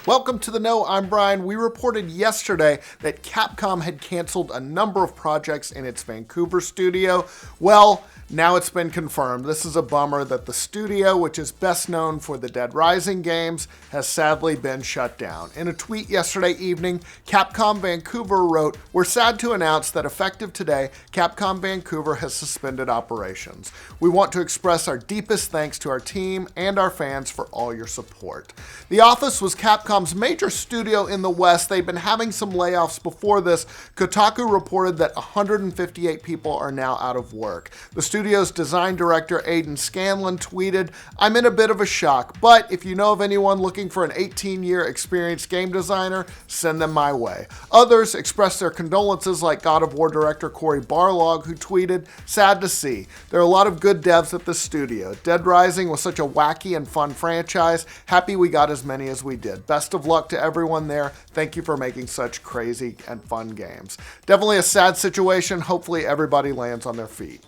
Welcome to The Know, I'm Brian. We reported yesterday that Capcom had canceled a number of projects in its Vancouver studio. Well, now it's been confirmed. This is a bummer that the studio, which is best known for the Dead Rising games, has sadly been shut down. In a tweet yesterday evening, Capcom Vancouver wrote, "We're sad to announce that effective today, Capcom Vancouver has suspended operations. We want to express our deepest thanks to our team and our fans for all your support." The office was Capcom's major studio in the West. They've been having some layoffs before this. Kotaku reported that 158 people are now out of work. The studio's design director, Aidan Scanlon, tweeted, "I'm in a bit of a shock, but if you know of anyone looking for an 18-year experienced game designer, send them my way." Others expressed their condolences, like God of War director Cory Barlog, who tweeted, "Sad to see. There are a lot of good devs at the studio. Dead Rising was such a wacky and fun franchise. Happy we got as many as we did. Best of luck to everyone there. Thank you for making such crazy and fun games." Definitely a sad situation. Hopefully everybody lands on their feet.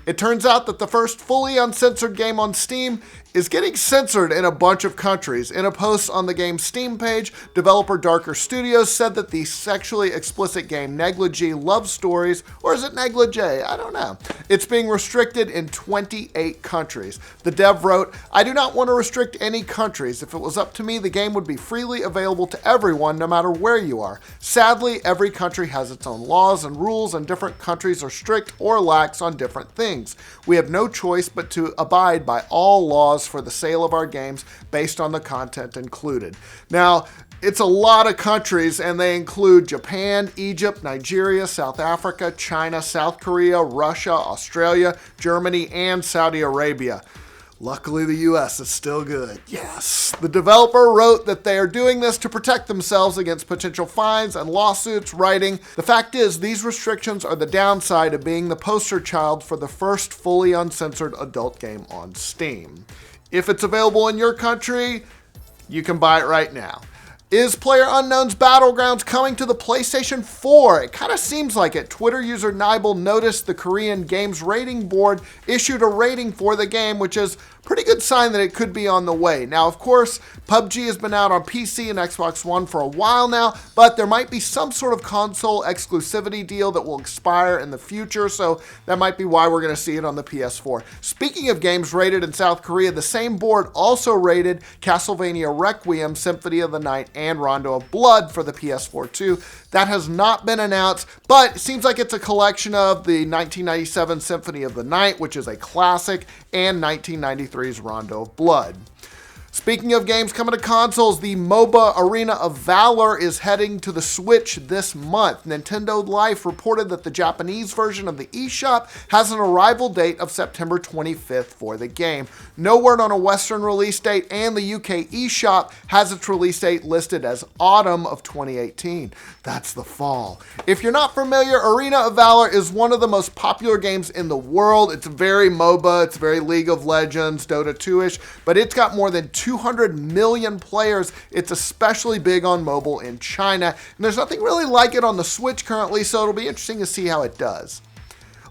It turns out that the first fully uncensored game on Steam is getting censored in a bunch of countries. In a post on the game's Steam page, developer Darker Studios said that the sexually explicit game Negligee Love Stories, or is it Negligee? I don't know. It's being restricted in 28 countries. The dev wrote, "I do not want to restrict any countries. If it was up to me, the game would be freely available to everyone, no matter where you are. Sadly, every country has its own laws and rules, and different countries are strict or lax on different things. We have no choice but to abide by all laws for the sale of our games based on the content included." Now, it's a lot of countries, and they include Japan, Egypt, Nigeria, South Africa, China, South Korea, Russia, Australia, Germany, and Saudi Arabia. Luckily, the US is still good. Yes. The developer wrote that they are doing this to protect themselves against potential fines and lawsuits, writing, "The fact is, these restrictions are the downside of being the poster child for the first fully uncensored adult game on Steam. If it's available in your country, you can buy it right now." Is PlayerUnknown's Battlegrounds coming to the PlayStation 4? It kind of seems like it. Twitter user Nibel noticed the Korean Games Rating Board issued a rating for the game, which is a pretty good sign that it could be on the way. Now, of course, PUBG has been out on PC and Xbox One for a while now, but there might be some sort of console exclusivity deal that will expire in the future, so that might be why we're going to see it on the PS4. Speaking of games rated in South Korea, the same board also rated Castlevania Requiem, Symphony of the Night, and Rondo of Blood for the PS4 too. That has not been announced, but it seems like it's a collection of the 1997 Symphony of the Night, which is a classic, and 1993's Rondo of Blood. Speaking of games coming to consoles, the MOBA Arena of Valor is heading to the Switch this month. Nintendo Life reported that the Japanese version of the eShop has an arrival date of September 25th for the game. No word on a Western release date, and the UK eShop has its release date listed as autumn of 2018. That's the fall. If you're not familiar, Arena of Valor is one of the most popular games in the world. It's very MOBA, it's very League of Legends, Dota 2-ish, but it's got more than 200 million players. It's especially big on mobile in China, and there's nothing really like it on the Switch currently, so it'll be interesting to see how it does.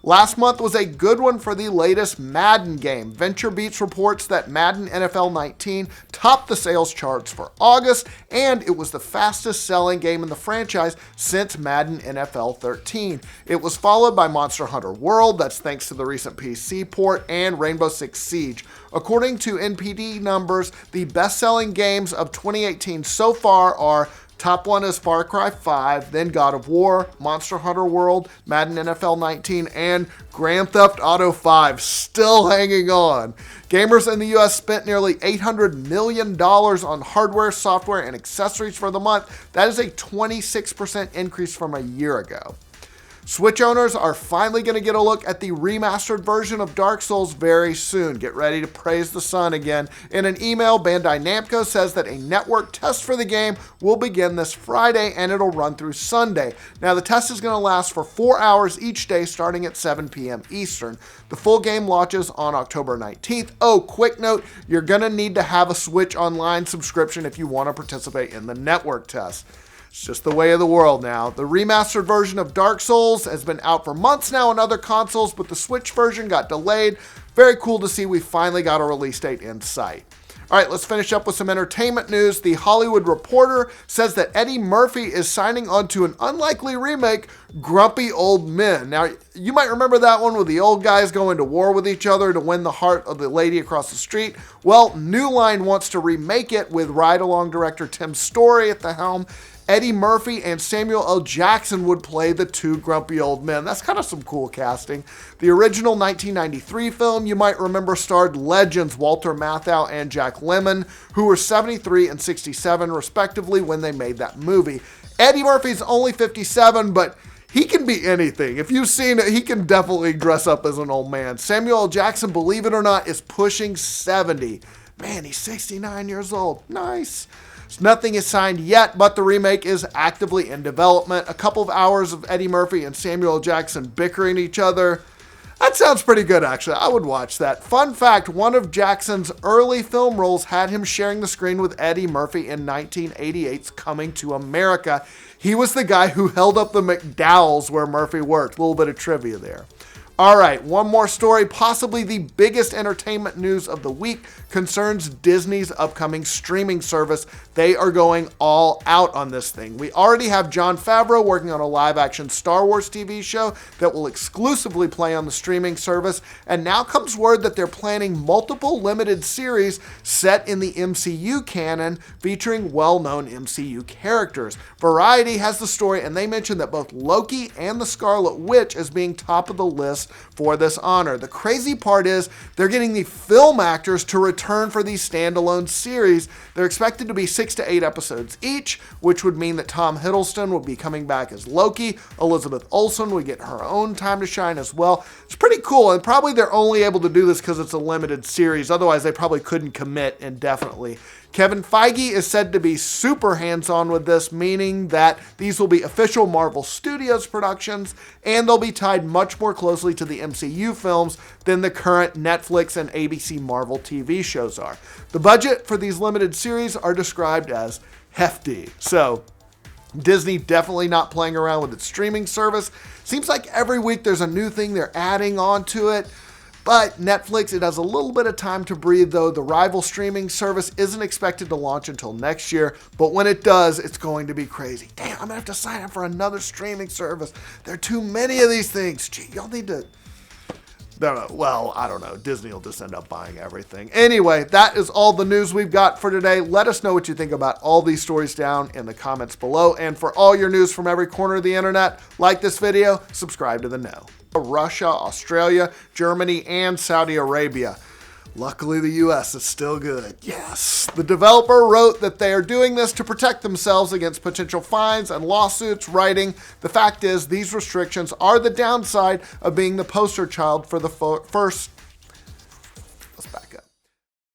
Last month was a good one for the latest Madden game. VentureBeats reports that Madden NFL 19 topped the sales charts for August, and it was the fastest selling game in the franchise since Madden NFL 13. It was followed by Monster Hunter World, that's thanks to the recent PC port, and Rainbow Six Siege. According to NPD numbers, the best-selling games of 2018 so far are top one is Far Cry 5, then God of War, Monster Hunter World, Madden NFL 19, and Grand Theft Auto 5, still hanging on. Gamers in the US spent nearly $800 million on hardware, software, and accessories for the month. That is a 26% increase from a year ago. Switch owners are finally going to get a look at the remastered version of Dark Souls very soon. Get ready to praise the sun again. In an email, Bandai Namco says that a network test for the game will begin this Friday, and it'll run through Sunday. Now, the test is going to last for 4 hours each day starting at 7 p.m. Eastern. The full game launches on October 19th. Oh, quick note, you're going to need to have a Switch Online subscription if you want to participate in the network test. It's just the way of the world now. The remastered version of Dark Souls has been out for months now on other consoles, but the Switch version got delayed. Very cool to see we finally got a release date in sight. All right, let's finish up with some entertainment news. The Hollywood Reporter says that Eddie Murphy is signing on to an unlikely remake, Grumpy Old Men. Now, you might remember that one with the old guys going to war with each other to win the heart of the lady across the street. Well, New Line wants to remake it with ride-along director Tim Story at the helm. Eddie Murphy and Samuel L. Jackson would play the two grumpy old men. That's kind of some cool casting. The original 1993 film, you might remember, starred legends Walter Matthau and Jack Lemmon, who were 73 and 67 respectively when they made that movie. Eddie Murphy's only 57, but he can be anything. If you've seen it, he can definitely dress up as an old man. Samuel L. Jackson, believe it or not, is pushing 70. Man, he's 69 years old. Nice. Nothing is signed yet, but the remake is actively in development. A couple of hours of Eddie Murphy and Samuel L. Jackson bickering each other. That sounds pretty good, actually. I would watch that. Fun fact, one of Jackson's early film roles had him sharing the screen with Eddie Murphy in 1988's Coming to America. He was the guy who held up the McDowell's where Murphy worked. A little bit of trivia there. All right, one more story, possibly the biggest entertainment news of the week, concerns Disney's upcoming streaming service. They are going all out on this thing. We already have Jon Favreau working on a live-action Star Wars TV show that will exclusively play on the streaming service, and now comes word that they're planning multiple limited series set in the MCU canon featuring well-known MCU characters. Variety has the story, and they mentioned that both Loki and the Scarlet Witch as being top of the list for this honor. The crazy part is they're getting the film actors to return for these standalone series. They're expected to be 6 to 8 episodes each, which would mean that Tom Hiddleston would be coming back as Loki. Elizabeth Olsen would get her own time to shine as well. It's pretty cool, and probably they're only able to do this because it's a limited series. Otherwise, they probably couldn't commit indefinitely. Kevin Feige is said to be super hands-on with this, meaning that these will be official Marvel Studios productions, and they'll be tied much more closely to the MCU films than the current Netflix and ABC Marvel TV shows are. The budget for these limited series are described as hefty. So, Disney definitely not playing around with its streaming service. Seems like every week there's a new thing they're adding onto it. But Netflix, it has a little bit of time to breathe, though. The rival streaming service isn't expected to launch until next year, but when it does, it's going to be crazy. Damn, I'm going to have to sign up for another streaming service. There are too many of these things. Gee, y'all need to... Well, I don't know. Disney will just end up buying everything. Anyway, that is all the news we've got for today. Let us know what you think about all these stories down in the comments below. And for all your news from every corner of the internet, like this video, subscribe to The Know. Russia, Australia, Germany, and Saudi Arabia. Luckily, the US is still good. Yes. The developer wrote that they are doing this to protect themselves against potential fines and lawsuits, writing, "The fact is, these restrictions are the downside of being the poster child for the first